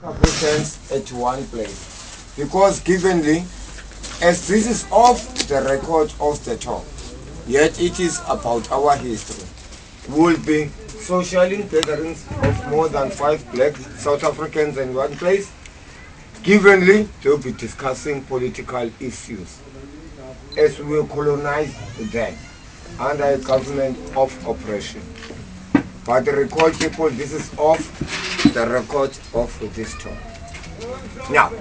applicants at one place. Because givenly, as this is off the record of the talk, yet it is about our history, will be social gatherings of more than 5 black South Africans in one place. Givenly, they will be discussing political issues as we colonized them under a government of oppression. But recall people, this is off the record of this talk. Now,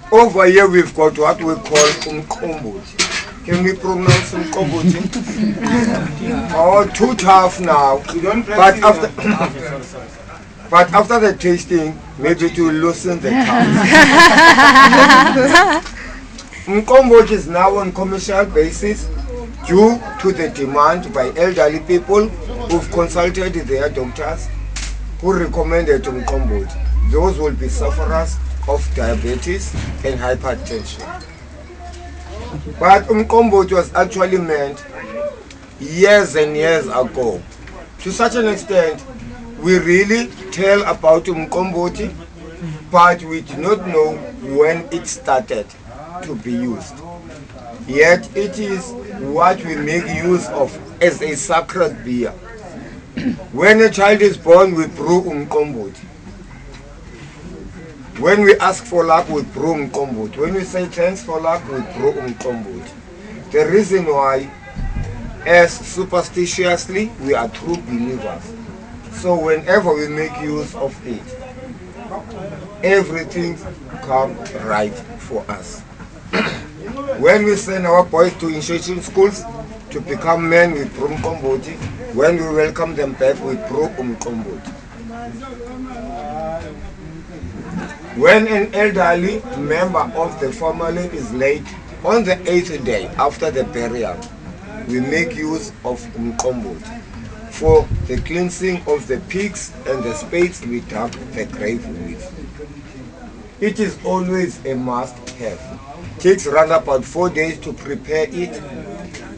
over here we've got what we call umqombothi. Can we pronounce umqombothi? Oh, too tough now. But after the tasting, maybe it will loosen the tongue. Umqombothi is now on commercial basis due to the demand by elderly people who've consulted their doctors who recommended umqombothi. Those will be sufferers of diabetes and hypertension. But umqombothi was actually meant years and years ago. To such an extent, we really tell about umqombothi, but we do not know when it started to be used. Yet it is what we make use of as a sacred beer. When a child is born, we brew umqombothi. When we ask for luck, we brew umqombothi. When we say thanks for luck, we brew umqombothi. The reason why, as superstitiously, we are true believers. So whenever we make use of it, everything comes right for us. When we send our boys to initiation schools to become men, we brew umqombothi. When we welcome them back, we brew umqombothi. When an elderly member of the family is laid on the 8th day after the burial, we make use of umqombothi for the cleansing of the pigs and the spades we dug the grave with. It is always a must-have. Takes around about 4 days to prepare it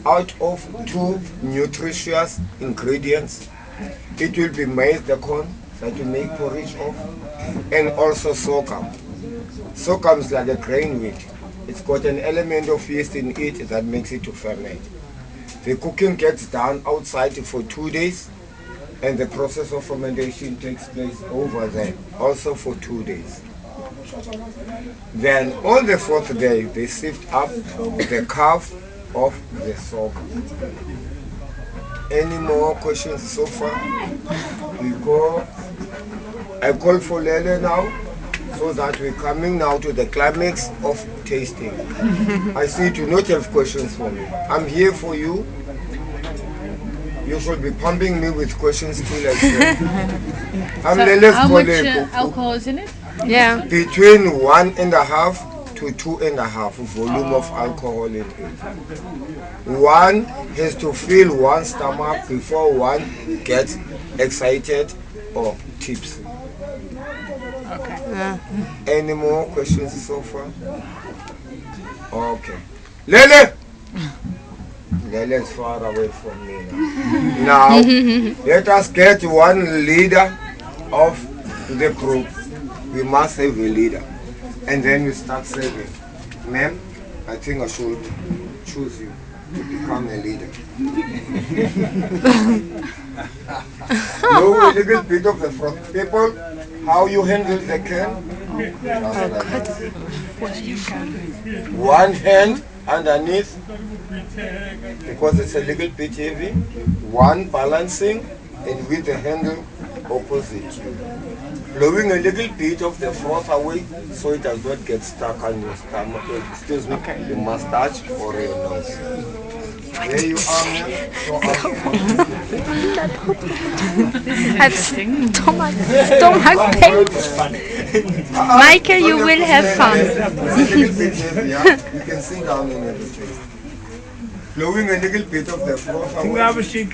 out of 2 nutritious ingredients. It will be maize, the corn that we make porridge of, and also sorghum. Sorghum is like a grain wheat. It's got an element of yeast in it that makes it to ferment. The cooking gets done outside for 2 days, and the process of fermentation takes place over there, also for 2 days. Then on the 4th day, they sift up the calf of the sorghum. Any more questions so far? I call for Lele now, so that we're coming now to the climax of tasting. I see you do not have questions for me. I'm here for you. You should be pumping me with questions till I say. I'm Lele's How much colleague. alcohol is in it? Yeah. Between 1.5 to 2.5 volume of alcohol in it. One has to fill one's stomach before one gets excited or tipsy. Okay. Any more questions so far? Okay. Lele! Lele is far away from me now. Now, let us get one leader of the group. We must have a leader. And then we start serving. Ma'am, I think I should choose you to become a leader. Know a little bit of the front. People, how you handle the can? One hand underneath, because it's a little bit heavy. One balancing, and with the handle opposite you. Blowing a little bit of the froth away so it does not get stuck on your stomach, excuse me, your mustache or your nose. There you are, ma'am. Stomach pain. Michael, you will have fun. It's a little bit heavy, yeah? You can sit down and everything. Blowing a little bit of the froth away.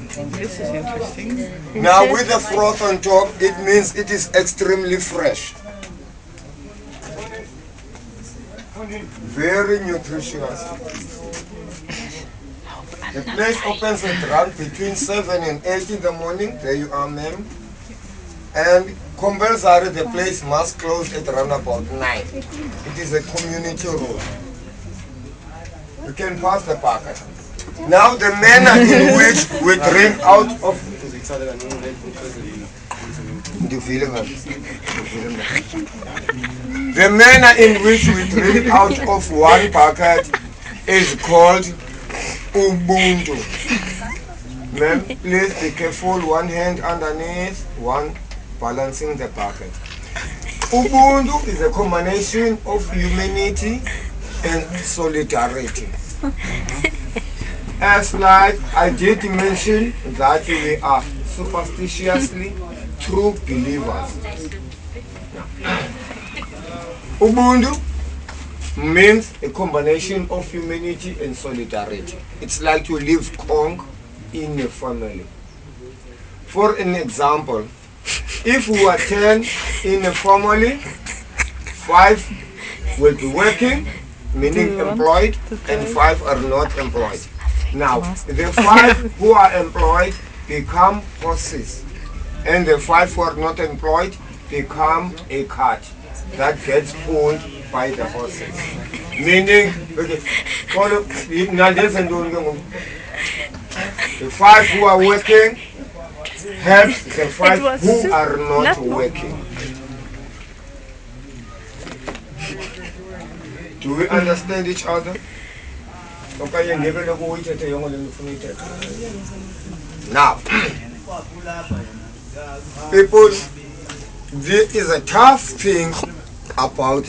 This is interesting. Now with the froth on top, it means it is extremely fresh. Very nutritious. The place opens at around between 7 and 8 in the morning. There you are, ma'am. And Compulsory, the place must close at around about 9. It is a community rule. You can pass the packet. Now the manner in which we drink out of the manner in which we drink out of one bucket is called Ubuntu. Ma'am, please be careful. One hand underneath, one balancing the bucket. Ubuntu is a combination of humanity and solidarity. As like I did mention that we are superstitiously true believers. Ubuntu means a combination of humanity and solidarity. It's like you live conk in a family. For an example, if we are 10 in a family, 5 will be working, meaning employed, and 5 are not employed. Now, the 5 who are employed become horses, and the 5 who are not employed become a cart that gets pulled by the horses. Meaning, okay, the 5 who are working help the 5 who are not working. Do we understand each other? Now, people, there is a tough thing about